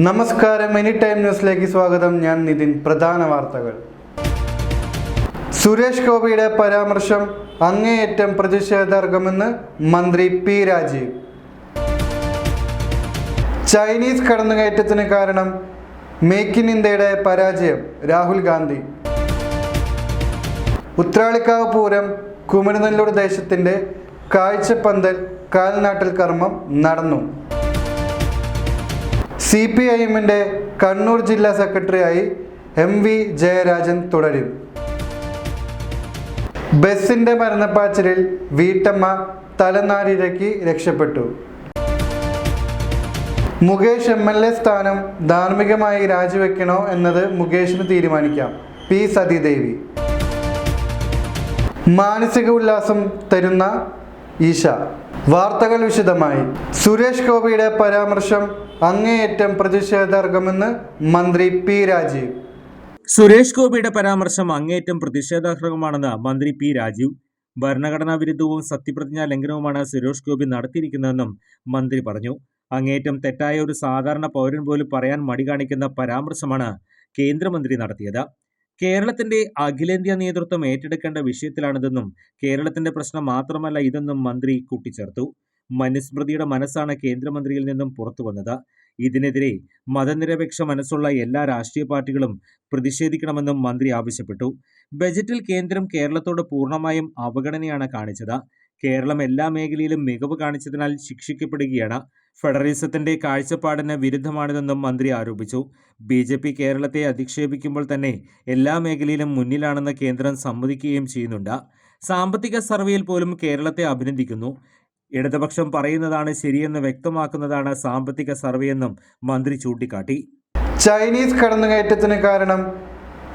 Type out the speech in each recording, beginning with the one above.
നമസ്കാരം, any time ന്യൂസിലേക്ക് സ്വാഗതം. ഞാൻ നിതിൻ. പ്രധാന വാർത്തകൾ. സുരേഷ് ഗോപിയുടെ പരാമർശം അങ്ങേയറ്റം പ്രതിഷേധാർഹമെന്ന് മന്ത്രി പി രാജീവ്. ചൈനീസ് കടന്നുകയറ്റത്തിന് കാരണം മേക്ക് ഇൻ ഇന്ത്യയുടെ പരാജയം രാഹുൽ ഗാന്ധി. ഉത്രാളിക്കാവ് പൂരം കുമരനെല്ലൂർ ദേശത്തിൻ്റെ കാഴ്ചപ്പന്തൽ കാൽനാട്ടൽ കർമ്മം നടന്നു. CPIM-ന്റെ കണ്ണൂർ ജില്ലാ സെക്രട്ടറിയായി MV ജയരാജൻ തുടരും. ബസിന്റെ മരണപ്പാച്ചിലിൽ വീട്ടമ്മ തലനാരിഴക്കി രക്ഷപ്പെട്ടു. മുകേഷ് MLA സ്ഥാനം ധാർമ്മികമായി രാജിവെക്കണോ എന്നത് മുകേഷിന് തീരുമാനിക്കാം. P സതീദേവി. മാനസിക ഉല്ലാസം തരുന്ന ഈശ. വാർത്തകൾ വിശദമായി. സുരേഷ് ഗോപിയുടെ പരാമർശം അങ്ങേയറ്റം പ്രതിഷേധാർഹമെന്ന് മന്ത്രി പി രാജീവ്. സുരേഷ് ഗോപിയുടെ പരാമർശം അങ്ങേയറ്റം പ്രതിഷേധാർഹമാണെന്ന് മന്ത്രി പി രാജീവ്. ഭരണഘടനാ വിരുദ്ധവും സത്യപ്രതിജ്ഞാ ലംഘനവുമാണ് സുരേഷ് ഗോപി നടത്തിയിരിക്കുന്നതെന്നും മന്ത്രി പറഞ്ഞു. അങ്ങേയറ്റം തെറ്റായ ഒരു സാധാരണ പൗരൻ പോലും പറയാൻ മടി കാണിക്കുന്ന പരാമർശമാണ് കേന്ദ്രമന്ത്രി നടത്തിയത്. കേരളത്തിന്റെ അഖിലേന്ത്യാ നേതൃത്വം ഏറ്റെടുക്കേണ്ട വിഷയത്തിലാണിതെന്നും കേരളത്തിന്റെ പ്രശ്നം മാത്രമല്ല ഇതെന്നും മന്ത്രി കൂട്ടിച്ചേർത്തു. മനുസ്മൃതിയുടെ മനസ്സാണ് കേന്ദ്രമന്ത്രിയിൽ നിന്നും പുറത്തു വന്നത്. ഇതിനെതിരെ മതനിരപേക്ഷ മനസ്സുള്ള എല്ലാ രാഷ്ട്രീയ പാർട്ടികളും പ്രതിഷേധിക്കണമെന്നും മന്ത്രി ആവശ്യപ്പെട്ടു. ബജറ്റിൽ കേന്ദ്രം കേരളത്തോട് പൂർണ്ണമായും അവഗണനയാണ് കാണിച്ചത്. കേരളം എല്ലാ മേഖലയിലും മികവ് കാണിച്ചതിനാൽ ശിക്ഷിക്കപ്പെടുകയാണ്. ഫെഡറലിസത്തിന്റെ കാഴ്ചപ്പാടിന് വിരുദ്ധമാണിതെന്നും മന്ത്രി ആരോപിച്ചു. BJP കേരളത്തെ അധിക്ഷേപിക്കുമ്പോൾ തന്നെ എല്ലാ മേഖലയിലും മുന്നിലാണെന്ന് കേന്ദ്രം സമ്മതിക്കുകയും ചെയ്യുന്നുണ്ട്. സാമ്പത്തിക സർവേയിൽ പോലും കേരളത്തെ അഭിനന്ദിക്കുന്നു. ഇടതുപക്ഷം പറയുന്നതാണ് ശരിയെന്ന് വ്യക്തമാക്കുന്നതാണ് സാമ്പത്തിക സർവേയെന്നും മന്ത്രി ചൂണ്ടിക്കാട്ടി. ചൈനീസ് കടന്നുകയറ്റത്തിന് കാരണം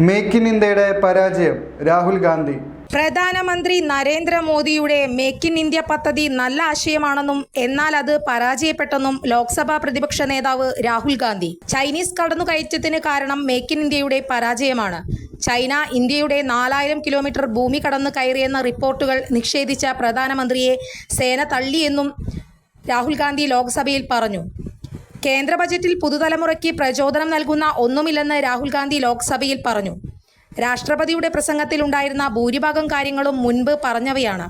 മേക്ക് ഇൻ ഇന്ത്യയുടെ പരാജയം രാഹുൽ ഗാന്ധി. പ്രധാനമന്ത്രി നരേന്ദ്രമോദിയുടെ മേക്ക് ഇൻ ഇന്ത്യ പദ്ധതി നല്ല ആശയമാണെന്നും എന്നാൽ അത് പരാജയപ്പെട്ടെന്നും ലോക്സഭാ പ്രതിപക്ഷ നേതാവ് രാഹുൽ ഗാന്ധി. ചൈനീസ് കടന്നുകയറ്റത്തിന് കാരണം മേക്ക് ഇൻ ഇന്ത്യയുടെ പരാജയമാണ്. ചൈന ഇന്ത്യയുടെ 4000 കിലോമീറ്റർ ഭൂമി കടന്നു കയറിയെന്ന റിപ്പോർട്ടുകൾ നിഷേധിച്ച പ്രധാനമന്ത്രിയെ സേന തള്ളിയെന്നും രാഹുൽ ഗാന്ധി ലോക്സഭയിൽ പറഞ്ഞു. കേന്ദ്ര ബജറ്റിൽ പുതുതലമുറയ്ക്ക് പ്രചോദനം നൽകുന്ന ഒന്നുമില്ലെന്ന് രാഹുൽ ഗാന്ധി ലോക്സഭയിൽ പറഞ്ഞു. രാഷ്ട്രപതിയുടെ പ്രസംഗത്തിലുണ്ടായിരുന്ന ഭൂരിഭാഗം കാര്യങ്ങളും മുൻപ് പറഞ്ഞവയാണ്.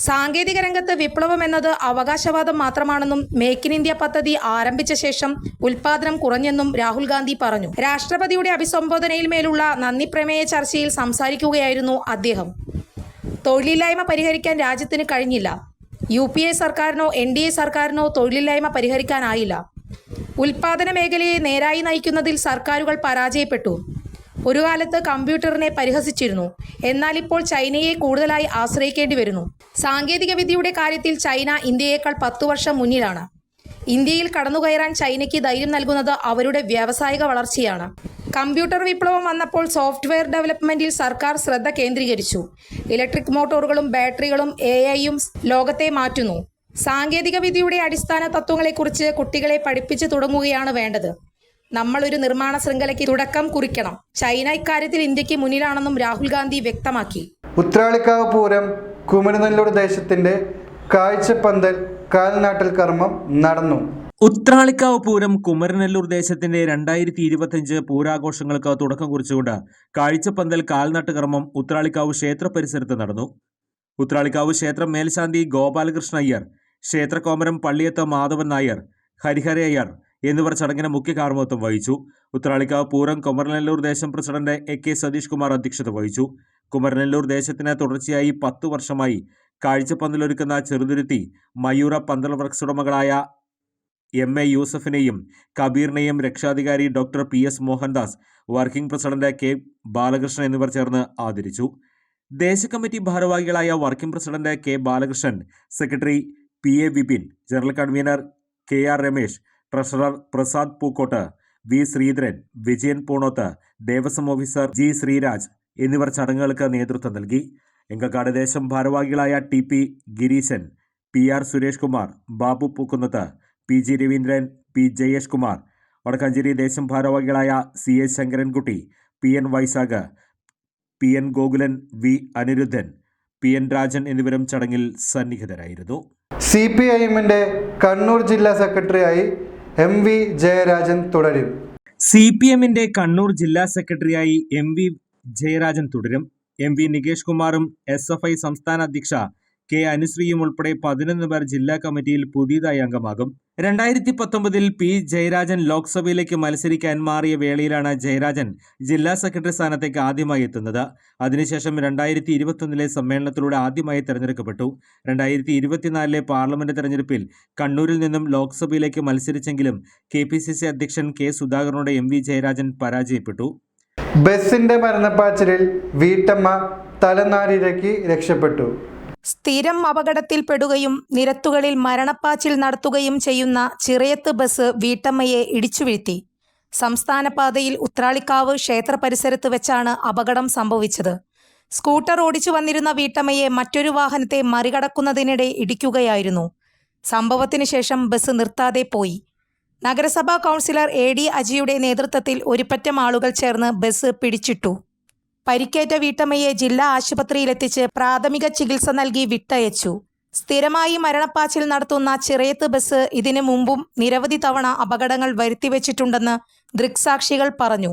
സാങ്കേതിക രംഗത്ത് വിപ്ലവം എന്നത് അവകാശവാദം മാത്രമാണെന്നും മേക്ക് ഇൻ ഇന്ത്യ പദ്ധതി ആരംഭിച്ച ശേഷം ഉൽപാദനം കുറഞ്ഞെന്നും രാഹുൽ ഗാന്ധി പറഞ്ഞു. രാഷ്ട്രപതിയുടെ അഭിസംബോധനയിൽ മേലുള്ള നന്ദി പ്രമേയ ചർച്ചയിൽ സംസാരിക്കുകയായിരുന്നു അദ്ദേഹം. തൊഴിലില്ലായ്മ പരിഹരിക്കാൻ രാജ്യത്തിന് കഴിഞ്ഞില്ല. UPA സർക്കാരിനോ NDA സർക്കാരിനോ തൊഴിലില്ലായ്മ പരിഹരിക്കാനായില്ല. ഉൽപാദന മേഖലയെ നേരായി നയിക്കുന്നതിൽ സർക്കാരുകൾ പരാജയപ്പെട്ടു. ഒരു കാലത്ത് കമ്പ്യൂട്ടറിനെ പരിഹസിച്ചിരുന്നു. എന്നാൽ ഇപ്പോൾ ചൈനയെ കൂടുതലായി ആശ്രയിക്കേണ്ടി വരുന്നു. സാങ്കേതിക വിദ്യയുടെ കാര്യത്തിൽ ചൈന ഇന്ത്യയേക്കാൾ 10 വർഷം മുന്നിലാണ്. ഇന്ത്യയിൽ കടന്നുകയറാൻ ചൈനയ്ക്ക് ധൈര്യം നൽകുന്നത് അവരുടെ വ്യാവസായിക വളർച്ചയാണ്. കമ്പ്യൂട്ടർ വിപ്ലവം വന്നപ്പോൾ സോഫ്റ്റ്വെയർ ഡെവലപ്മെന്റിൽ സർക്കാർ ശ്രദ്ധ കേന്ദ്രീകരിച്ചു. ഇലക്ട്രിക് മോട്ടോറുകളും ബാറ്ററികളും AI-യും ലോകത്തെ മാറ്റുന്നു. സാങ്കേതിക വിദ്യയുടെ അടിസ്ഥാന തത്വങ്ങളെക്കുറിച്ച് കുട്ടികളെ പഠിപ്പിച്ചു തുടങ്ങുകയാണ് വേണ്ടത്. നമ്മൾ ഒരു നിർമ്മാണ ശൃംഖലയ്ക്ക് തുടക്കം കുറിക്കണം. ചൈന ഇക്കാര്യത്തിൽ ഇന്ത്യക്ക് മുന്നിലാണെന്നും രാഹുൽ ഗാന്ധി വ്യക്തമാക്കി. ഉത്രാളിക്കാവ് പൂരം കുമരനെല്ലൂർ ദേശത്തിന്റെ കാഴ്ചപ്പന്തൽ കാൽനാട്ടൽ കർമ്മം നടന്നു. ഉത്രാളിക്കാവ് പൂരം കുമരനെല്ലൂർ ദേശത്തിന്റെ 2025 പൂരാഘോഷങ്ങൾക്ക് തുടക്കം കുറിച്ചുകൊണ്ട് കാഴ്ചപ്പന്തൽ കാൽനാട്ട് കർമ്മം ഉത്രാളിക്കാവ് ക്ഷേത്ര പരിസരത്ത് നടന്നു. ഉത്രാളിക്കാവ് ക്ഷേത്രം മേൽശാന്തി ഗോപാലകൃഷ്ണ അയ്യർ, ക്ഷേത്രകോമരം പള്ളിയത്ത് മാധവൻ നായർ, ഹരിഹര അയ്യർ എന്നിവർ ചടങ്ങിന് മുഖ്യ കാർമ്മികത്വം വഹിച്ചു. ഉത്രാളിക്കാവ് പൂരം കുമരനെല്ലൂർ ദേശം പ്രസിഡന്റ് AK സതീഷ് കുമാർ അധ്യക്ഷത വഹിച്ചു. കുമരനെല്ലൂർ ദേശത്തിന് തുടർച്ചയായി 10 വർഷമായി കാഴ്ചപ്പന്തലൊരുക്കുന്ന ചെറുതുരുത്തി മയൂര പന്തൽ വർക്ക്സ് ഉടമകളായ MA യൂസഫിനെയും കബീറിനെയും രക്ഷാധികാരി doctor PS Mohandas, working president K Balakrishnan എന്നിവർ ചേർന്ന് ആദരിച്ചു. ദേശകമ്മിറ്റി ഭാരവാഹികളായ working president K Balakrishnan, secretary PA Vipin, general convener KR Ramesh, treasurer Prasad Pookot, V Sreedharan, Vijayan Poonoth, Devaswom officer G Sreeraj എന്നിവർ ചടങ്ങുകൾക്ക് നേതൃത്വം നൽകി. എങ്കക്കാട് ദേശം ഭാരവാഹികളായ TP Gireesan, PR Suresh Kumar, Babu Pookkunnath, PG Raveendran, P Jayesh Kumar, Vadakkanchery ദേശം ഭാരവാഹികളായ CA Sankarankutty, PN Vaishakh, PN Gokulan, V Anirudhan, PN Rajan എന്നിവരും ചടങ്ങിൽ സന്നിഹിതരായിരുന്നു. CPIM-ന്റെ കണ്ണൂർ ജില്ലാ സെക്രട്ടറിയായി MV ജയരാജൻ തുടരും. CPMന്റെ കണ്ണൂർ ജില്ലാ സെക്രട്ടറിയായി MV ജയരാജൻ തുടരും. MV നികേഷ് കുമാറും SFI സംസ്ഥാന അധ്യക്ഷ K അനുശ്രീയും ഉൾപ്പെടെ 11 പേർ ജില്ലാ കമ്മിറ്റിയിൽ പുതിയതായി അംഗമാകും. 2019 P ജയരാജൻ ലോക്സഭയിലേക്ക് മത്സരിക്കാൻ മാറിയ വേളയിലാണ് ജയരാജൻ ജില്ലാ സെക്രട്ടറി സ്ഥാനത്തേക്ക് ആദ്യമായി എത്തുന്നത്. അതിനുശേഷം 2021 സമ്മേളനത്തിലൂടെ ആദ്യമായി തെരഞ്ഞെടുക്കപ്പെട്ടു. 2024 പാർലമെന്റ് തെരഞ്ഞെടുപ്പിൽ കണ്ണൂരിൽ നിന്നും ലോക്സഭയിലേക്ക് മത്സരിച്ചെങ്കിലും KPCC അധ്യക്ഷൻ K സുധാകരനോട് MV ജയരാജൻ പരാജയപ്പെട്ടു. ബസിന്റെ മരണപ്പാച്ചിലിൽ വീട്ടമ്മ തലനാരിഴക്കി രക്ഷപ്പെട്ടു. സ്ഥിരം അപകടത്തിൽപ്പെടുകയും നിരത്തുകളിൽ മരണപ്പാച്ചിൽ നടത്തുകയും ചെയ്യുന്ന ചിറയത്ത് ബസ് വീട്ടമ്മയെ ഇടിച്ചു വീഴ്ത്തി. സംസ്ഥാന പാതയിൽ ഉത്രാളിക്കാവ് ക്ഷേത്ര പരിസരത്ത് വെച്ചാണ് അപകടം സംഭവിച്ചത്. സ്കൂട്ടർ ഓടിച്ചു വന്നിരുന്ന വീട്ടമ്മയെ മറ്റൊരു വാഹനത്തെ മറികടക്കുന്നതിനിടെ ഇടിക്കുകയായിരുന്നു. സംഭവത്തിന് ശേഷം ബസ് നിർത്താതെ പോയി. നഗരസഭാ കൗൺസിലർ AD അജിയുടെ നേതൃത്വത്തിൽ ഒരുപറ്റം ആളുകൾ ചേർന്ന് ബസ് പിടിച്ചിട്ടു. പരിക്കേറ്റ വീട്ടമ്മയെ ജില്ലാ ആശുപത്രിയിലെത്തിച്ച് പ്രാഥമിക ചികിത്സ നൽകി വിട്ടയച്ചു. സ്ഥിരമായി മരണപ്പാച്ചിൽ നടത്തുന്ന ചിറയത്ത് ബസ് ഇതിനു മുമ്പും നിരവധി തവണ അപകടങ്ങൾ വരുത്തിവെച്ചിട്ടുണ്ടെന്ന് ദൃക്സാക്ഷികൾ പറഞ്ഞു.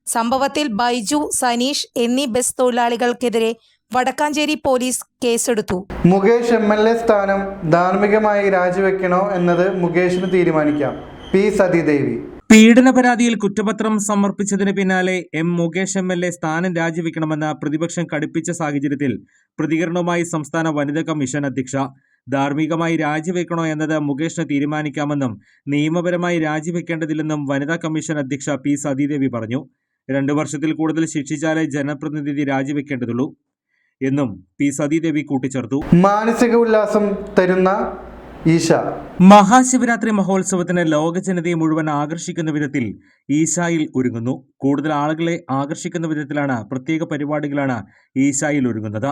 സംഭവത്തിൽ ബൈജു, സനീഷ് എന്നീ ബസ് തൊഴിലാളികൾക്കെതിരെ വടക്കാഞ്ചേരി പോലീസ് കേസെടുത്തു. മുകേഷ് MLA സ്ഥാനം ധാർമ്മികമായി രാജിവെക്കണോ എന്നത് മുകേഷിന് തീരുമാനിക്കാം. P സതീദേവി. പീഡന പരാതിയിൽ കുറ്റപത്രം സമർപ്പിച്ചതിന് പിന്നാലെ മുകേഷ് MLA സ്ഥാനം രാജിവെക്കണമെന്ന് പ്രതിപക്ഷം കടുപ്പിച്ച സാഹചര്യത്തിൽ പ്രതികരണവുമായി സംസ്ഥാന വനിതാ കമ്മീഷൻ അധ്യക്ഷ. ധാർമ്മികമായി രാജിവെക്കണോ എന്നത് മുകേഷിന് തീരുമാനിക്കാമെന്നും നിയമപരമായി രാജിവെക്കേണ്ടതില്ലെന്നും വനിതാ കമ്മീഷൻ അധ്യക്ഷ P സതീദേവി പറഞ്ഞു. 2 വർഷത്തിൽ കൂടുതൽ ശിക്ഷിച്ചാലേ ജനപ്രതിനിധി രാജിവെക്കേണ്ടതുള്ളൂ എന്നും P സതീദേവി കൂട്ടിച്ചേർത്തു. മാനസിക ഉല്ലാസം തരുന്ന ഈശ. മഹാശിവരാത്രി മഹോത്സവത്തിന് ലോക ജനതയെ മുഴുവൻ ആകർഷിക്കുന്ന വിധത്തിൽ ഈശായിൽ ഒരുങ്ങുന്നു. കൂടുതൽ ആളുകളെ ആകർഷിക്കുന്ന വിധത്തിലാണ് പ്രത്യേക പരിപാടികളാണ് ഈശായിൽ ഒരുങ്ങുന്നത്.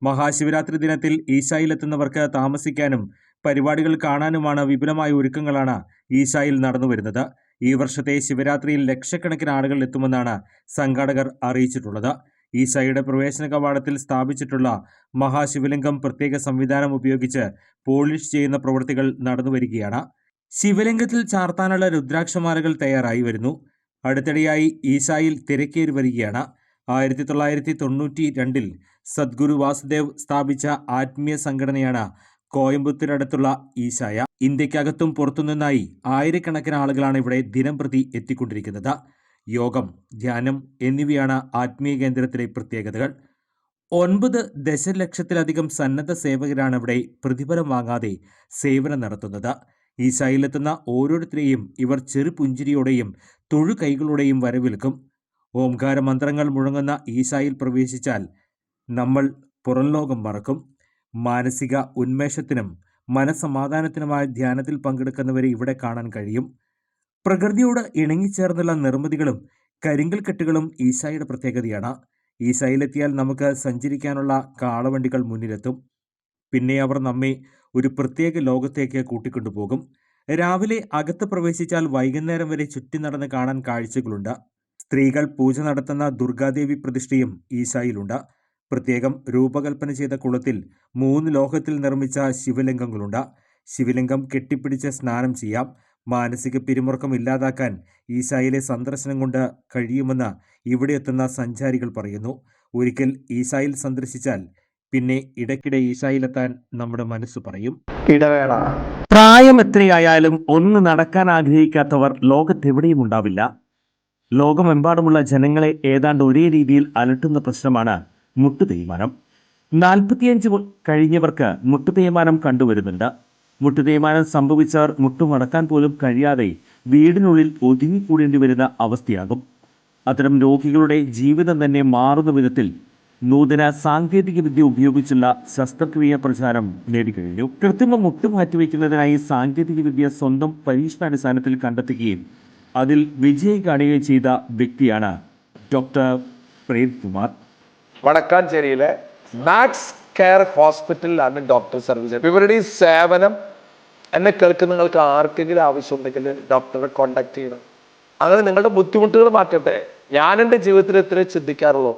മഹാശിവരാത്രി ദിനത്തിൽ ഈശായിലെത്തുന്നവർക്ക് താമസിക്കാനും പരിപാടികൾ കാണാനുമാണ് വിപുലമായ ഒരുക്കങ്ങളാണ് ഈശായിൽ നടന്നുവരുന്നത്. ഈ വർഷത്തെ ശിവരാത്രിയിൽ ലക്ഷക്കണക്കിന് ആളുകൾ എത്തുമെന്നാണ് സംഘാടകർ അറിയിച്ചിട്ടുള്ളത്. ഈശായുടെ പ്രവേശന കവാടത്തിൽ സ്ഥാപിച്ചിട്ടുള്ള മഹാശിവലിംഗം പ്രത്യേക സംവിധാനം ഉപയോഗിച്ച് പോളിഷ് ചെയ്യുന്ന പ്രവൃത്തികൾ നടന്നുവരികയാണ്. ശിവലിംഗത്തിൽ ചാർത്താനുള്ള രുദ്രാക്ഷമാലകൾ തയ്യാറായി വരുന്നു. അടുത്തിടെയായി ഈശായിൽ തിരക്കേറി വരികയാണ്. 1992 സദ്ഗുരു വാസുദേവ് സ്ഥാപിച്ച ആത്മീയ സംഘടനയാണ് കോയമ്പത്തൂരടുത്തുള്ള ഈശായ. ഇന്ത്യക്കകത്തും പുറത്തുനിന്നായി ആയിരക്കണക്കിന് ആളുകളാണ് ഇവിടെ ദിനംപ്രതി എത്തിക്കൊണ്ടിരിക്കുന്നത്. യോഗം, ധ്യാനം എന്നിവയാണ് ആത്മീയ കേന്ദ്രത്തിലെ പ്രത്യേകതകൾ. 9 ദശലക്ഷത്തിലധികം സന്നദ്ധ സേവകരാണ് ഇവിടെ പ്രതിഫലം വാങ്ങാതെ സേവനം നടത്തുന്നത്. ഈശായിലെത്തുന്ന ഓരോരുത്തരെയും ഇവർ ചെറുപുഞ്ചിരിയോടെയും തൊഴുകൈകളോടെയും വരവേൽക്കും. ഓംകാര മന്ത്രങ്ങൾ മുഴങ്ങുന്ന ഈശായിൽ പ്രവേശിച്ചാൽ നമ്മൾ പുറംലോകം മറക്കും. മാനസിക ഉന്മേഷത്തിനും മനസ്സമാധാനത്തിനുമായ ധ്യാനത്തിൽ പങ്കെടുക്കുന്നവരെ ഇവിടെ കാണാൻ കഴിയും. പ്രകൃതിയോട് ഇണങ്ങിച്ചേർന്നുള്ള നിർമ്മിതികളും കരിങ്കൽ കെട്ടുകളും ഈശായുടെ പ്രത്യേകതയാണ്. ഈശായിലെത്തിയാൽ നമുക്ക് സഞ്ചരിക്കാനുള്ള കാളവണ്ടികൾ മുന്നിലെത്തും. പിന്നെ അവർ നമ്മെ ഒരു പ്രത്യേക ലോകത്തേക്ക് കൂട്ടിക്കൊണ്ടുപോകും. രാവിലെ അകത്ത് പ്രവേശിച്ചാൽ വൈകുന്നേരം വരെ ചുറ്റി നടന്ന് കാണാൻ കാഴ്ചകളുണ്ട്. സ്ത്രീകൾ പൂജ നടത്തുന്ന ദുർഗാദേവി പ്രതിഷ്ഠയും ഈശായിലുണ്ട്. പ്രത്യേകം രൂപകൽപ്പന ചെയ്ത കുളത്തിൽ 3 ലോഹത്തിൽ നിർമ്മിച്ച ശിവലിംഗങ്ങളുണ്ട്. ശിവലിംഗം കെട്ടിപ്പിടിച്ച് സ്നാനം ചെയ്യാം. മാനസിക പിരിമുറുക്കം ഇല്ലാതാക്കാൻ ഈശായിലെ സന്ദർശനം കൊണ്ട് കഴിയുമെന്ന് ഇവിടെ എത്തുന്ന സഞ്ചാരികൾ പറയുന്നു. ഒരിക്കൽ ഈശായിൽ സന്ദർശിച്ചാൽ പിന്നെ ഇടയ്ക്കിടെ ഈശായിലെത്താൻ നമ്മുടെ മനസ്സ് പറയും. ഇടവേള. പ്രായം എത്രയായാലും ഒന്ന് നടക്കാൻ ആഗ്രഹിക്കാത്തവർ ലോകത്തെവിടെയും ഉണ്ടാവില്ല. ലോകമെമ്പാടുമുള്ള ജനങ്ങളെ ഏതാണ്ട് ഒരേ രീതിയിൽ അലട്ടുന്ന പ്രശ്നമാണ് മുട്ടുതേയ്മാനം. 45 കഴിഞ്ഞവർക്ക് മുട്ടുതേയ്മാനം കണ്ടുവരുന്നുണ്ട്. മുട്ടുതേയ്മാനം സംഭവിച്ചവർ മുട്ടുമടക്കാൻ പോലും കഴിയാതെ വീടിനുള്ളിൽ ഒതുങ്ങിക്കൂടേണ്ടി വരുന്ന അവസ്ഥയാകും. അത്തരം രോഗികളുടെ ജീവിതം തന്നെ മാറുന്ന വിധത്തിൽ നൂതന സാങ്കേതിക വിദ്യ ഉപയോഗിച്ചുള്ള ശസ്ത്രക്രിയ പ്രചാരം നേടിക്കഴിഞ്ഞു. കൃത്രിമ മുട്ട് മാറ്റിവെക്കുന്നതിനായി സാങ്കേതിക വിദ്യ സ്വന്തം പരീക്ഷണാടിസ്ഥാനത്തിൽ കണ്ടെത്തുകയും അതിൽ വിജയം കാണുകയും ചെയ്ത വ്യക്തിയാണ് ഡോക്ടർ പ്രേംകുമാർ. വടക്കാഞ്ചേരിയിലെ മാക്സ് കെയർ ഹോസ്പിറ്റലിലാണ് ഡോക്ടർ സർവീസ്. ഇവരുടെ ഈ സേവനം എന്നെ കേൾക്കുന്ന നിങ്ങൾക്ക് ആർക്കെങ്കിലും ആവശ്യമുണ്ടെങ്കിൽ ഡോക്ടറെ കോണ്ടാക്ട് ചെയ്യണം. അങ്ങനെ നിങ്ങളുടെ ബുദ്ധിമുട്ടുകൾ മാറ്റട്ടെ. ഞാൻ എൻ്റെ ജീവിതത്തിൽ എത്ര ചിന്തിക്കാറുള്ളൂ,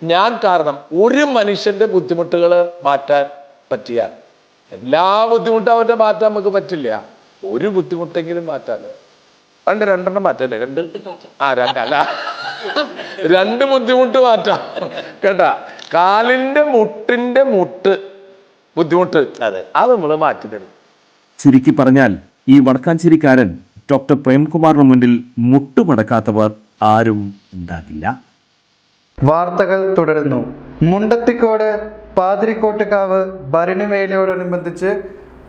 ഞാൻ കാരണം ഒരു മനുഷ്യന്റെ ബുദ്ധിമുട്ടുകൾ മാറ്റാൻ പറ്റിയാൽ എല്ലാ ബുദ്ധിമുട്ടും അവരുടെ മാറ്റാൻ നമുക്ക് പറ്റില്ല. ഒരു ബുദ്ധിമുട്ടെങ്കിലും മാറ്റാലോ. രണ്ടെണ്ണം മാറ്റല്ലേ? രണ്ടല്ല, 2 ബുദ്ധിമുട്ട് മാറ്റാം കേട്ടാ. കാലിന്റെ മുട്ടിന്റെ ബുദ്ധിമുട്ട്, അത് നമ്മൾ മാറ്റി തരും. ചുരുക്കി പറഞ്ഞാൽ ഈ വടക്കാഞ്ചേരിക്കാരൻ ഡോക്ടർ പ്രേംകുമാറിന് മുന്നിൽ മുട്ടുമടക്കാത്തവർ ആരും ഉണ്ടാകില്ല. വാർത്തകൾ തുടരുന്നു. മുണ്ടത്തിക്കോട് പാതിരിക്കോട്ടുകാവ് ഭരണിവേലയോടനുബന്ധിച്ച്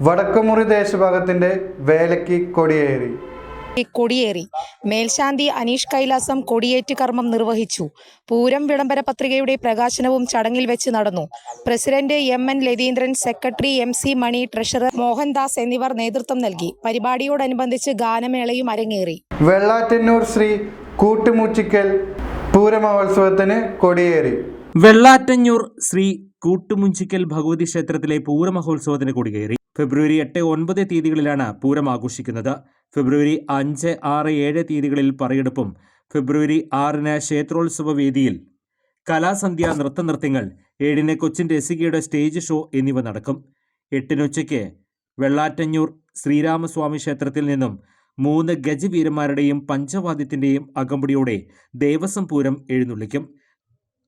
വടക്കുമുറി ദേശഭാഗത്തിന്റെ വേലയ്ക്ക് കൊടിയേറി മേൽശാന്തി അനീഷ് കൈലാസം കൊടിയേറ്റ് കർമ്മം നിർവഹിച്ചു. പൂരം വിളംബര പത്രികയുടെ പ്രകാശനവും ചടങ്ങിൽ വെച്ച് നടന്നു. President MN Latheendran, secretary MC മണി, ട്രഷറർ മോഹൻദാസ് എന്നിവർ നേതൃത്വം നൽകി. പരിപാടിയോടനുബന്ധിച്ച് ഗാനമേളയും അരങ്ങേറി. വെള്ളാറ്റന്നൂർ ശ്രീ കൂട്ടുമുച്ചിക്കൽ പൂരമഹോത്സവത്തിന് കൊടിയേറി. വെള്ളാറ്റഞ്ഞൂർ ശ്രീ കൂട്ടുമുഞ്ചിക്കൽ ഭഗവതി ക്ഷേത്രത്തിലെ പൂരമഹോത്സവത്തിന് കൊടികയറി. ഫെബ്രുവരി 8, 9 തീയതികളിലാണ് പൂരം ആഘോഷിക്കുന്നത്. ഫെബ്രുവരി 5, 6, 7 തീയതികളിൽ പറയെടുപ്പും ഫെബ്രുവരി 6 ക്ഷേത്രോത്സവ വേദിയിൽ കലാസന്ധ്യ, നൃത്തനൃത്യങ്ങൾ, 7 കൊച്ചിൻ രസികയുടെ സ്റ്റേജ് ഷോ എന്നിവ നടക്കും. 8 ഉച്ചയ്ക്ക് വെള്ളാറ്റഞ്ഞൂർ ശ്രീരാമസ്വാമി ക്ഷേത്രത്തിൽ നിന്നും 3 ഗജവീരന്മാരുടെയും പഞ്ചവാദ്യത്തിൻ്റെയും അകമ്പടിയോടെ ദേവസ്വം പൂരം എഴുന്നള്ളിക്കും.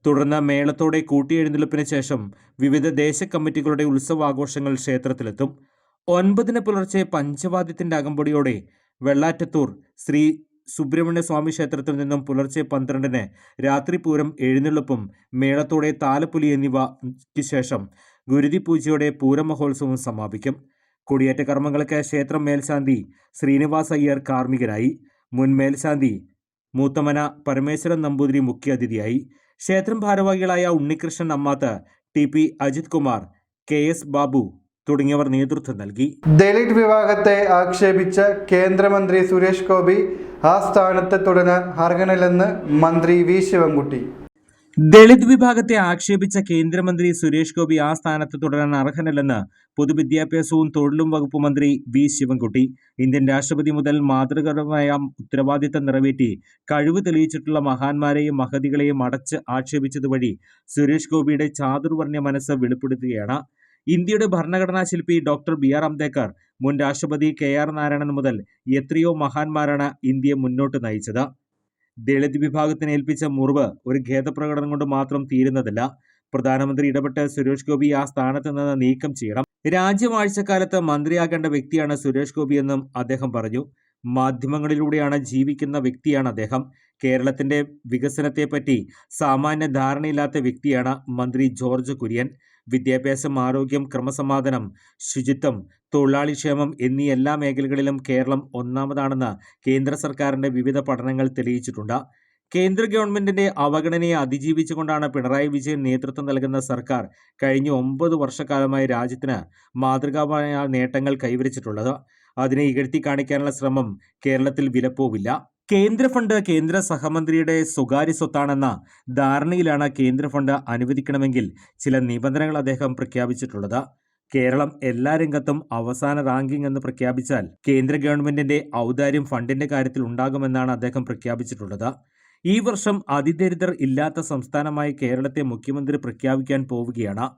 തുടർന്ന് മേളത്തോടെ കൂട്ടിയെഴുന്നള്ളിപ്പിന് ശേഷം വിവിധ ദേശകമ്മിറ്റികളുടെ ഉത്സവാഘോഷങ്ങൾ ക്ഷേത്രത്തിലെത്തും. 9 പുലർച്ചെ പഞ്ചവാദ്യത്തിൻ്റെ അകമ്പടിയോടെ വെള്ളാറ്റത്തൂർ ശ്രീ സുബ്രഹ്മണ്യ സ്വാമി ക്ഷേത്രത്തിൽ നിന്നും പുലർച്ചെ 12 രാത്രി പൂരം എഴുന്നള്ളിപ്പും മേളത്തോടെ താലപ്പൊലി എന്നിവയ്ക്ക് ശേഷം ഗുരുതി പൂജയോടെ പൂരമഹോത്സവം സമാപിക്കും. കൊടിയേറ്റ കർമ്മങ്ങൾക്ക് ക്ഷേത്രം മേൽശാന്തി ശ്രീനിവാസ് അയ്യർ കാർമ്മികനായി. മുൻ മേൽശാന്തി മൂത്തമന പരമേശ്വരൻ നമ്പൂതിരി മുഖ്യാതിഥിയായി. ക്ഷേത്രം ഭാരവാഹികളായ ഉണ്ണികൃഷ്ണൻ അമ്മാത്ത്, TP അജിത് കുമാർ, KS ബാബു തുടങ്ങിയവർ നേതൃത്വം നൽകി. ദളിത് വിഭാഗത്തെ ആക്ഷേപിച്ച കേന്ദ്രമന്ത്രി സുരേഷ് ഗോപി ആ സ്ഥാനത്ത് തുടരാൻ അർഹനല്ലെന്ന് മന്ത്രി V ശിവൻകുട്ടി. ദളിത് വിഭാഗത്തെ ആക്ഷേപിച്ച കേന്ദ്രമന്ത്രി സുരേഷ് ഗോപി ആ സ്ഥാനത്ത് തുടരാൻ അർഹനല്ലെന്ന് പൊതുവിദ്യാഭ്യാസവും തൊഴിലും വകുപ്പ് മന്ത്രി V ശിവൻകുട്ടി. ഇന്ത്യൻ രാഷ്ട്രപതി മുതൽ മാതൃകപരമായ ഉത്തരവാദിത്തം നിറവേറ്റി കഴിവ് തെളിയിച്ചിട്ടുള്ള മഹാന്മാരെയും മഹതികളെയും അടച്ച് ആക്ഷേപിച്ചതുവഴി സുരേഷ് ഗോപിയുടെ ചാതുർവർണ്ണ മനസ്സ് വെളിപ്പെടുത്തുകയാണ്. ഇന്ത്യയുടെ ഭരണഘടനാ ശില്പി ഡോക്ടർ BR അംബേദ്കർ, മുൻ രാഷ്ട്രപതി KR നാരായണൻ മുതൽ എത്രയോ മഹാന്മാരാണ് ഇന്ത്യയെ മുന്നോട്ട് നയിച്ചത്. ദളിത് വിഭാഗത്തിന് ഏൽപ്പിച്ച മുറിവ് ഒരു ഖേദപ്രകടനം കൊണ്ട് മാത്രം തീരുന്നതല്ല. പ്രധാനമന്ത്രി ഇടപെട്ട് സുരേഷ് ഗോപി ആ സ്ഥാനത്ത് നിന്ന് നീക്കം ചെയ്യണം. രാജ്യവാഴ്ചക്കാലത്ത് മന്ത്രിയാകേണ്ട വ്യക്തിയാണ് സുരേഷ് ഗോപിയെന്നും അദ്ദേഹം പറഞ്ഞു. മാധ്യമങ്ങളിലൂടെയാണ് ജീവിക്കുന്ന വ്യക്തിയാണ് അദ്ദേഹം. കേരളത്തിന്റെ വികസനത്തെപ്പറ്റി സാമാന്യ ധാരണയില്ലാത്ത വ്യക്തിയാണ് മന്ത്രി ജോർജ് കുര്യൻ. വിദ്യാഭ്യാസം, ആരോഗ്യം, ക്രമസമാധാനം, ശുചിത്വം, തൊഴിലാളി ക്ഷേമം എന്നീ എല്ലാ മേഖലകളിലും കേരളം ഒന്നാമതാണെന്ന് കേന്ദ്ര സർക്കാരിന്റെ വിവിധ പഠനങ്ങൾ തെളിയിച്ചിട്ടുണ്ട്. കേന്ദ്ര ഗവൺമെന്റിന്റെ അവഗണനയെ അതിജീവിച്ചുകൊണ്ടാണ് പിണറായി വിജയൻ നേതൃത്വം നൽകുന്ന സർക്കാർ കഴിഞ്ഞ 9 വർഷക്കാലമായി രാജ്യത്തിന് മാതൃകാപരമായ നേട്ടങ്ങൾ കൈവരിച്ചിട്ടുള്ളത്. അതിനെ ഇകഴ്ത്തി കാണിക്കാനുള്ള ശ്രമം കേരളത്തിൽ വിലപ്പോവില്ല. കേന്ദ്ര ഫണ്ട് കേന്ദ്ര സഹമന്ത്രിയുടെ സ്വകാര്യ സ്വത്താണെന്ന ധാരണയിലാണ് കേന്ദ്ര ഫണ്ട് അനുവദിക്കണമെങ്കിൽ ചില നിബന്ധനകൾ അദ്ദേഹം പ്രഖ്യാപിച്ചിട്ടുള്ളത്. കേരളം എല്ലാ രംഗത്തും അവസാന റാങ്കിംഗ് എന്ന് പ്രഖ്യാപിച്ചാൽ കേന്ദ്ര ഗവൺമെന്റിന്റെ ഔദാര്യം ഫണ്ടിന്റെ കാര്യത്തിൽ ഉണ്ടാകുമെന്നാണ് അദ്ദേഹം പ്രഖ്യാപിച്ചിട്ടുള്ളത്. ഈ വർഷം അതിദരിദ്രർ ഇല്ലാത്ത സംസ്ഥാനമായി കേരളത്തെ മുഖ്യമന്ത്രി പ്രഖ്യാപിക്കാൻ പോവുകയാണ്.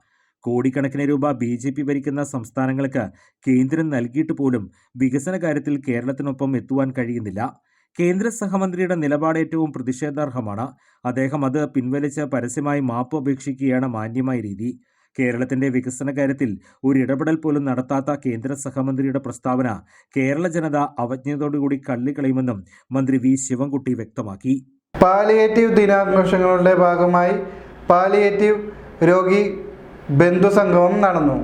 കോടിക്കണക്കിന് രൂപ BJP ഭരിക്കുന്ന സംസ്ഥാനങ്ങൾക്ക് കേന്ദ്രം നൽകിയിട്ട് പോലും വികസന കാര്യത്തിൽ കേരളത്തിനൊപ്പം എത്തുവാൻ കഴിയുന്നില്ല. കേന്ദ്ര സഹമന്ത്രിയുടെ നിലപാട് ഏറ്റവും പ്രതിഷേധാർഹമാണ്. അദ്ദേഹം അത് പിൻവലിച്ച് പരസ്യമായി മാപ്പ് അപേക്ഷിക്കുകയാണ് മാന്യമായ രീതി. കേരളത്തിന്റെ വികസന കാര്യത്തിൽ ഒരു ഇടപെടൽ പോലും നടത്താത്ത കേന്ദ്ര സഹമന്ത്രിയുടെ പ്രസ്താവന കേരള ജനത അവജ്ഞയോടുകൂടി കള്ളിക്കളയുമെന്നും മന്ത്രി V ശിവൻകുട്ടി വ്യക്തമാക്കി. പാലിയേറ്റീവ് ദിനാഘോഷങ്ങളുടെ ഭാഗമായി പാലിയേറ്റീവ് രോഗി ബന്ധുസംഗമം നടന്നു.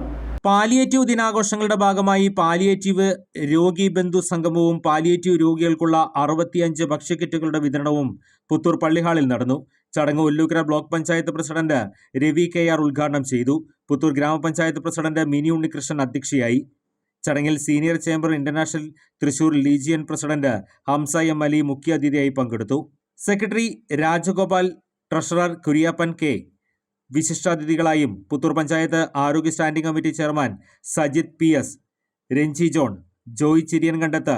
പാലിയേറ്റീവ് ദിനാഘോഷങ്ങളുടെ ഭാഗമായി പാലിയേറ്റീവ് രോഗി ബന്ധു സംഗമവും പാലിയേറ്റീവ് രോഗികൾക്കുള്ള 65 ഭക്ഷ്യക്കിറ്റുകളുടെ വിതരണവും പുത്തൂർ പള്ളിഹാളിൽ നടന്നു. ചടങ്ങ് Ollukkara block panchayat president Ravi KR ഉദ്ഘാടനം ചെയ്തു. പുത്തൂർ ഗ്രാമപഞ്ചായത്ത് പ്രസിഡന്റ് മിനി ഉണ്ണികൃഷ്ണൻ അധ്യക്ഷയായി. ചടങ്ങിൽ Senior Chamber International Thrissur legion president Hamsa M Ali മുഖ്യാതിഥിയായി പങ്കെടുത്തു. Secretary Rajagopal, treasurer Kuryappan K വിശിഷ്ടാതിഥികളായും പുത്തൂർ പഞ്ചായത്ത് ആരോഗ്യ standing committee chairman Sajith PS, Ranji John, Joy Chiriyankandath,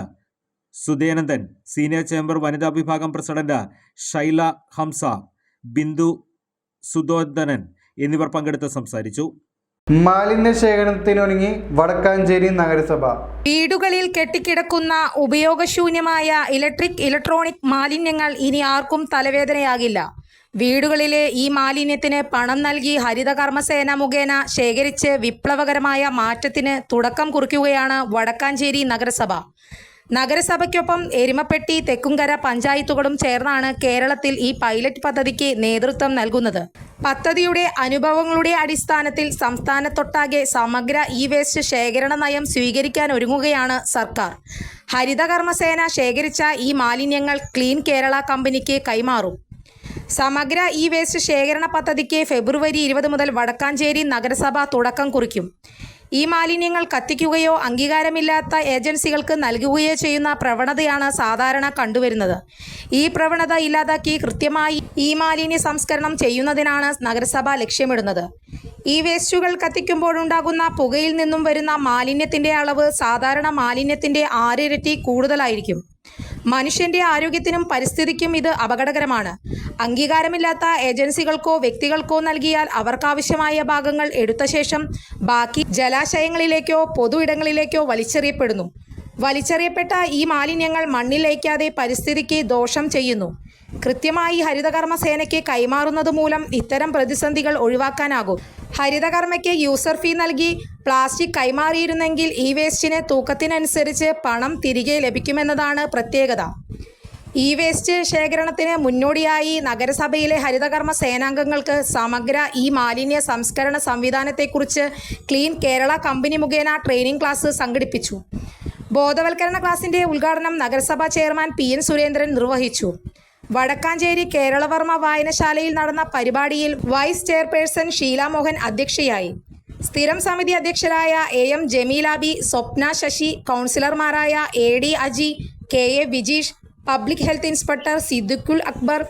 Sudhenandan, Senior Chamber വനിതാ വിഭാഗം പ്രസിഡന്റ് ഷൈല ഹംസ, ബിന്ദു സുധോധനൻ എന്നിവർ പങ്കെടുത്ത് സംസാരിച്ചു. മാലിന്യ ശേഖരണത്തിനൊരുങ്ങി വടക്കാഞ്ചേരി നഗരസഭ. വീടുകളിൽ കെട്ടിക്കിടക്കുന്ന ഉപയോഗശൂന്യമായ ഇലക്ട്രോണിക് മാലിന്യങ്ങൾ ഇനി ആർക്കും തലവേദനയാകില്ല. വീടുകളിലെ ഈ മാലിന്യത്തിന് പണം നൽകി ഹരിതകർമ്മസേന മുഖേന ശേഖരിച്ച് വിപ്ലവകരമായ മാറ്റത്തിന് തുടക്കം കുറിക്കുകയാണ് വടക്കാഞ്ചേരി നഗരസഭ. നഗരസഭയ്ക്കൊപ്പം എരുമപ്പെട്ടി, തെക്കുംകര പഞ്ചായത്തുകളും ചേർന്നാണ് കേരളത്തിൽ ഈ പൈലറ്റ് പദ്ധതിക്ക് നേതൃത്വം നൽകുന്നത്. പദ്ധതിയുടെ അനുഭവങ്ങളുടെ അടിസ്ഥാനത്തിൽ സംസ്ഥാനത്തൊട്ടാകെ സമഗ്ര വേസ്റ്റ് ശേഖരണ നയം സ്വീകരിക്കാൻ ഒരുങ്ങുകയാണ് സർക്കാർ. ഹരിതകർമ്മസേന ശേഖരിച്ച ഈ മാലിന്യങ്ങൾ ക്ലീൻ കേരള കമ്പനിക്ക് കൈമാറും. സമഗ്ര വേസ്റ്റ് ശേഖരണ പദ്ധതിക്ക് ഫെബ്രുവരി 20 മുതൽ വടക്കാഞ്ചേരി നഗരസഭ തുടക്കം കുറിക്കും. ഈ മാലിന്യങ്ങൾ കത്തിക്കുകയോ അംഗീകാരമില്ലാത്ത ഏജൻസികൾക്ക് നൽകുകയോ ചെയ്യുന്ന പ്രവണതയാണ് സാധാരണ കണ്ടുവരുന്നത്. ഈ പ്രവണത ഇല്ലാതാക്കി കൃത്യമായി ഈ മാലിന്യ സംസ്കരണം ചെയ്യുന്നതിനാണ് നഗരസഭ ലക്ഷ്യമിടുന്നത്. ഈ വേസ്റ്റുകൾ കത്തിക്കുമ്പോഴുണ്ടാകുന്ന പുകയിൽ നിന്നും വരുന്ന മാലിന്യത്തിൻ്റെ അളവ് സാധാരണ മാലിന്യത്തിൻ്റെ 6 ഇരട്ടി കൂടുതലായിരിക്കും. മനുഷ്യന്റെ ആരോഗ്യത്തിനും പരിസ്ഥിതിക്കും ഇത് അപകടകരമാണ്. അംഗീകാരമില്ലാത്ത ഏജൻസികൾക്കോ വ്യക്തികൾക്കോ നൽകിയാൽ അവർക്കാവശ്യമായ ഭാഗങ്ങൾ എടുത്ത ശേഷം ബാക്കി ജലാശയങ്ങളിലേക്കോ പൊതു ഇടങ്ങളിലേക്കോ വലിച്ചെറിയപ്പെടുന്നു. വലിച്ചെറിയപ്പെട്ട ഈ മാലിന്യങ്ങൾ മണ്ണിൽ ലയിക്കാതെ പരിസ്ഥിതിക്ക് ദോഷം ചെയ്യുന്നു. കൃത്യമായി ഹരിതകർമ്മസേനയ്ക്ക് കൈമാറുന്നത് മൂലം ഇത്തരം പ്രതിസന്ധികൾ ഒഴിവാക്കാനാകും. ഹരിതകർമ്മയ്ക്ക് യൂസർ ഫീ നൽകി പ്ലാസ്റ്റിക് കൈമാറിയിരുന്നെങ്കിൽ ഈ വേസ്റ്റിന് തൂക്കത്തിനനുസരിച്ച് പണം തിരികെ ലഭിക്കുമെന്നതാണ് പ്രത്യേകത. ഈ വേസ്റ്റ് ശേഖരണത്തിന് മുന്നോടിയായി നഗരസഭയിലെ ഹരിതകർമ്മ സേനാംഗങ്ങൾക്ക് സമഗ്ര ഈ മാലിന്യ സംസ്കരണ സംവിധാനത്തെക്കുറിച്ച് ക്ലീൻ കേരള കമ്പനി മുഖേന ട്രെയിനിംഗ് ക്ലാസ് സംഘടിപ്പിച്ചു. ബോധവൽക്കരണ ക്ലാസിൻ്റെ ഉദ്ഘാടനം നഗരസഭാ ചെയർമാൻ PN സുരേന്ദ്രൻ നിർവഹിച്ചു. വടക്കാഞ്ചേരി കേരളവർമ്മ വായനശാലയിൽ നടന്ന പരിപാടിയിൽ വൈസ് ചെയർപേഴ്സൺ ഷീല മോഹൻ അധ്യക്ഷയായി. സ്ഥിരം സമിതി അധ്യക്ഷരായ AM ജമീലാബി, സ്വപ്ന ശശി, കൗൺസിലർമാരായ AD Aji, KA Vijeesh, public health inspector Siddiqul Akbar,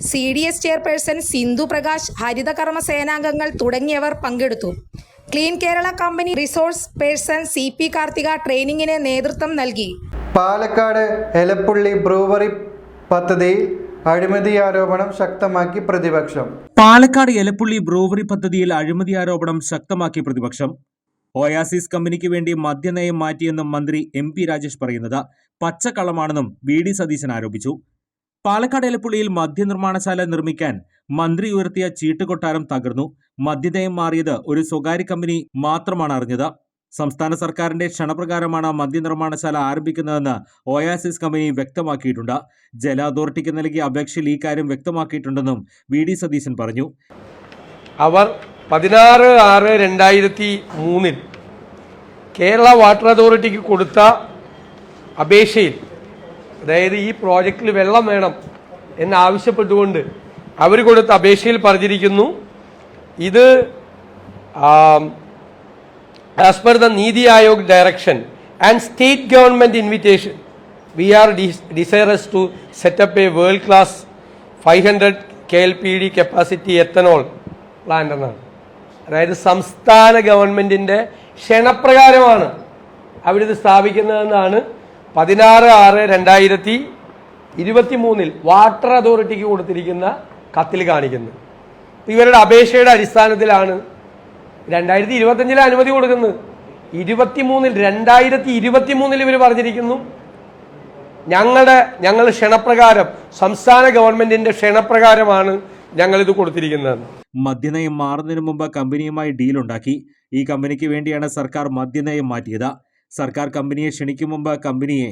CDS chairperson Sindhu Prakash, ഹരിതകർമ്മ സേനാംഗങ്ങൾ തുടങ്ങിയവർ പങ്കെടുത്തു. Clean Kerala Company resource person CP Karthika ട്രെയിനിങ്ങിന് നേതൃത്വം നൽകി. പാലക്കാട് എലപ്പുള്ളി ബ്രൂവറി പദ്ധതിയിൽ അഴിമതി ആരോപണം ശക്തമാക്കി പ്രതിപക്ഷം. പാലക്കാട് എലപ്പുള്ളി ബ്രൂവറി പദ്ധതിയിൽ അഴിമതി ആരോപണം ശക്തമാക്കി പ്രതിപക്ഷം. ഒയാസിസ് കമ്പനിക്ക് വേണ്ടി മദ്യനയം മാറ്റിയെന്നും മന്ത്രി MP രാജേഷ് പറയുന്നത് പച്ചക്കള്ളമാണെന്നും VD സതീശൻ ആരോപിച്ചു. പാലക്കാട് എലപ്പുള്ളിയിൽ മദ്യനിർമ്മാണശാല നിർമ്മിക്കാൻ മന്ത്രി ഉയർത്തിയ ചീട്ടുകൊട്ടാരം തകർന്നു. മദ്യനയം മാറിയത് ഒരു സ്വകാര്യ കമ്പനി മാത്രമാണ് അറിഞ്ഞത്. സംസ്ഥാന സർക്കാരിന്റെ ക്ഷണപ്രകാരമാണ് മദ്യനിർമ്മാണശാല ആരംഭിക്കുന്നതെന്ന് ഒയാസിസ് കമ്പനി വ്യക്തമാക്കിയിട്ടുണ്ട്. ജല അതോറിറ്റിക്ക് നൽകിയ അപേക്ഷയിൽ ഈ കാര്യം വ്യക്തമാക്കിയിട്ടുണ്ടെന്നും VD സതീശൻ പറഞ്ഞു. അവർ 16/6/2003 കേരള വാട്ടർ അതോറിറ്റിക്ക് കൊടുത്ത അപേക്ഷയിൽ, അതായത് ഈ പ്രോജക്റ്റിൽ വെള്ളം വേണം എന്നാവശ്യപ്പെട്ടുകൊണ്ട് അവർ കൊടുത്ത അപേക്ഷയിൽ പറഞ്ഞിരിക്കുന്നു, ഇത് as per the Niti Aayog direction and state government invitation, we are desirous to set up a world-class 500 KLPD capacity ethanol plant എന്നാണ്. അതായത് സംസ്ഥാന ഗവൺമെൻറ്റിൻ്റെ ക്ഷണപ്രകാരമാണ് അവരിത് സ്ഥാപിക്കുന്നതെന്നാണ് 16/6/2023 വാട്ടർ അതോറിറ്റിക്ക് കൊടുത്തിരിക്കുന്ന കത്തിൽ കാണിക്കുന്നത്. ഇവരുടെ അപേക്ഷയുടെ അടിസ്ഥാനത്തിലാണ് 2025 അനുമതി കൊടുക്കുന്നത്. 2023 ഇവർ പറഞ്ഞിരിക്കുന്നു ഞങ്ങളുടെ ക്ഷണപ്രകാരം, സംസ്ഥാന ഗവൺമെന്റിന്റെ ക്ഷണപ്രകാരമാണ് ഞങ്ങളിത് കൊടുത്തിരിക്കുന്നത്. മദ്യനയം മാറുന്നതിന് മുമ്പ് കമ്പനിയുമായി ഡീലുണ്ടാക്കി. ഈ കമ്പനിക്ക് വേണ്ടിയാണ് സർക്കാർ മദ്യനയം മാറ്റിയത്. സർക്കാർ കമ്പനിയെ ക്ഷണിക്കും മുമ്പ് കമ്പനിയെ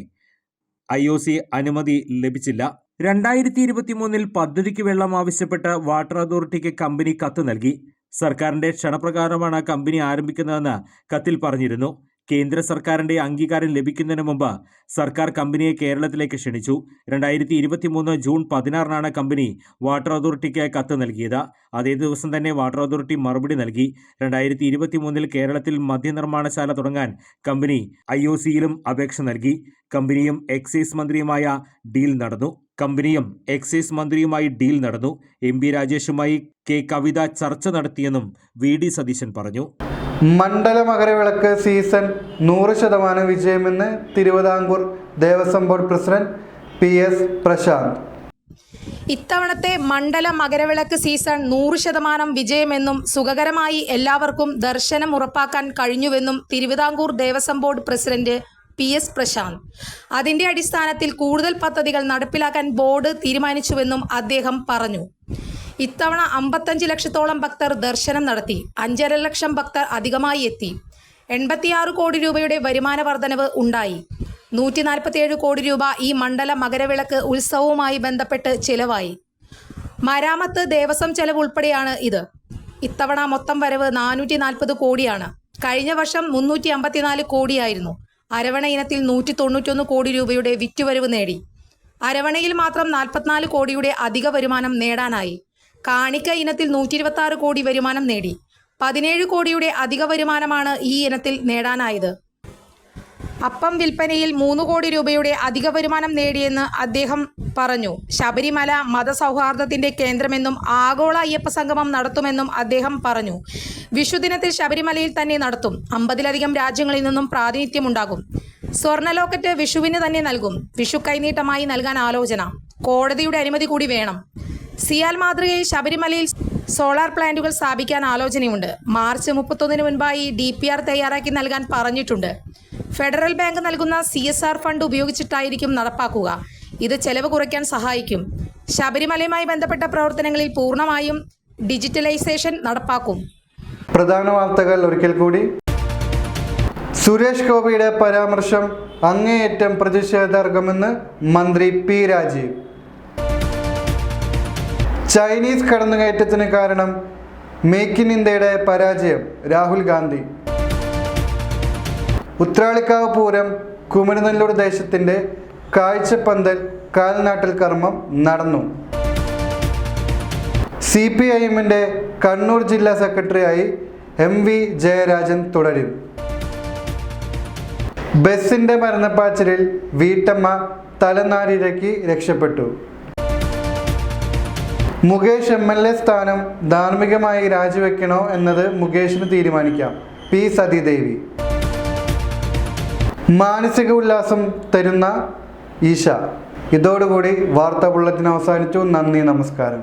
IOC അനുമതി ലഭിച്ചില്ല. 2023 പദ്ധതിക്ക് വെള്ളം ആവശ്യപ്പെട്ട് വാട്ടർ അതോറിറ്റിക്ക് കമ്പനി കത്ത് നൽകി. സർക്കാരിന്റെ ക്ഷണപ്രകാരമാണ് കമ്പനി ആരംഭിക്കുന്നതെന്ന് കത്തിൽ പറഞ്ഞിരുന്നു. കേന്ദ്ര സർക്കാരിന്റെ അംഗീകാരം ലഭിക്കുന്നതിന് മുമ്പ് സർക്കാർ കമ്പനിയെ കേരളത്തിലേക്ക് ക്ഷണിച്ചു. 2023 ജൂൺ 16 കമ്പനി വാട്ടർ അതോറിറ്റിക്ക് കത്ത് നൽകിയത്. അതേ ദിവസം തന്നെ വാട്ടർ അതോറിറ്റി മറുപടി നൽകി. 2023 കേരളത്തിൽ മദ്യനിർമ്മാണശാല തുടങ്ങാൻ കമ്പനി IOCയിലും അപേക്ഷ നൽകി. കമ്പനിയും എക്സൈസ് മന്ത്രിയുമായി ഡീൽ നടന്നു. MP രാജേഷുമായി K കവിത ചർച്ച നടത്തിയെന്നും VD സതീശൻ പറഞ്ഞു. മണ്ഡല മകരവിളക്ക് സീസൺ 100% വിജയമെന്ന് Thiruvithamkoor Devaswom board president PS Prasanth. ഇത്തവണത്തെ മണ്ഡല മകരവിളക്ക് സീസൺ 100% വിജയമെന്നും സുഖകരമായി എല്ലാവർക്കും ദർശനം ഉറപ്പാക്കാൻ കഴിഞ്ഞുവെന്നും Thiruvithamkoor Devaswom board president PS Prasanth. അതിന്റെ അടിസ്ഥാനത്തിൽ കൂടുതൽ പദ്ധതികൾ നടപ്പിലാക്കാൻ ബോർഡ് തീരുമാനിച്ചുവെന്നും അദ്ദേഹം പറഞ്ഞു. ഇത്തവണ 55 ലക്ഷത്തോളം ഭക്തർ ദർശനം നടത്തി. 5.5 ലക്ഷം ഭക്തർ അധികമായി എത്തി. 86 കോടി രൂപയുടെ വരുമാന വർധനവ് ഉണ്ടായി. 147 കോടി രൂപ ഈ മണ്ഡല മകരവിളക്ക് ഉത്സവവുമായി ബന്ധപ്പെട്ട് ചിലവായി. മരാമത്ത്, ദേവസ്വം ചെലവ് ഉൾപ്പെടെയാണ് ഇത്. ഇത്തവണ മൊത്തം വരവ് 440 കോടിയാണ്. കഴിഞ്ഞ വർഷം 354 കോടിയായിരുന്നു. അരവണ ഇനത്തിൽ 191 കോടി രൂപയുടെ വിറ്റുവരവ് നേടി. അരവണയിൽ മാത്രം 44 കോടിയുടെ അധിക വരുമാനം നേടാനായി. കാണിക്ക ഇനത്തിൽ 126 കോടി വരുമാനം നേടി. 17 കോടിയുടെ അധിക വരുമാനമാണ് ഈ ഇനത്തിൽ നേടാനായത്. അപ്പം വിൽപ്പനയിൽ 3 കോടി രൂപയുടെ അധിക വരുമാനം നേടിയെന്ന് അദ്ദേഹം പറഞ്ഞു. ശബരിമല മതസൗഹാർദ്ദത്തിന്റെ കേന്ദ്രമെന്നും ആഗോള അയ്യപ്പ സംഗമം നടത്തുമെന്നും അദ്ദേഹം പറഞ്ഞു. വിഷുദിനത്തിൽ ശബരിമലയിൽ തന്നെ നടത്തും. 50-ലധികം രാജ്യങ്ങളിൽ നിന്നും പ്രാതിനിധ്യമുണ്ടാകും. സ്വർണ്ണ ലോക്കറ്റ് വിഷുവിന് തന്നെ നൽകും. വിഷു കൈനീട്ടമായി നൽകാൻ ആലോചന. കോടതിയുടെ അനുമതി കൂടി വേണം. സിയാൽ മാതൃകയിൽ ശബരിമലയിൽ സോളാർ പ്ലാന്റുകൾ സ്ഥാപിക്കാൻ ആലോചനയുണ്ട്. മാർച്ച് 31 മുൻപായി DPR തയ്യാറാക്കി നൽകാൻ പറഞ്ഞിട്ടുണ്ട്. ഫെഡറൽ ബാങ്ക് നൽകുന്ന CSR ഫണ്ട് ഉപയോഗിച്ചിട്ടായിരിക്കും നടപ്പാക്കുക. ഇത് ചെലവ് കുറയ്ക്കാൻ സഹായിക്കും. ശബരിമലയുമായി ബന്ധപ്പെട്ട പ്രവർത്തനങ്ങളിൽ പൂർണ്ണമായും ഡിജിറ്റലൈസേഷൻ നടപ്പാക്കും. പ്രധാന വാർത്തകൾ ഒരിക്കൽ കൂടി. സുരേഷ് ഗോപിയുടെ പരാമർശം അങ്ങേയറ്റം പ്രതിഷേധാർഹമെന്ന് മന്ത്രി P രാജീവ്. ചൈനീസ് കടന്നുകയറ്റത്തിന് കാരണം മേക്ക് ഇൻ ഇന്ത്യയുടെ പരാജയം രാഹുൽ ഗാന്ധി. ഉത്രാളിക്കാവ് പൂരം കുമരനെല്ലൂർ ദേശത്തിൻ്റെ കാഴ്ചപ്പന്തൽ കാൽനാട്ടൽ കർമ്മം നടന്നു. CPIM-ന്റെ കണ്ണൂർ ജില്ലാ സെക്രട്ടറിയായി MV ജയരാജൻ തുടരും. ബസിന്റെ മരണപ്പാച്ചിലിൽ വീട്ടമ്മ തലനാരിഴക്കി രക്ഷപ്പെട്ടു. മുകേഷ് MLA സ്ഥാനം ധാർമ്മികമായി രാജിവെക്കണോ എന്നത് മുകേഷിന് തീരുമാനിക്കാം. P സതീദേവി. മാനസിക ഉല്ലാസം തരുന്ന ഈശ. ഇതോടുകൂടി വാർത്താ ബുള്ളറ്റിൻ അവസാനിച്ചു. നന്ദി, നമസ്കാരം.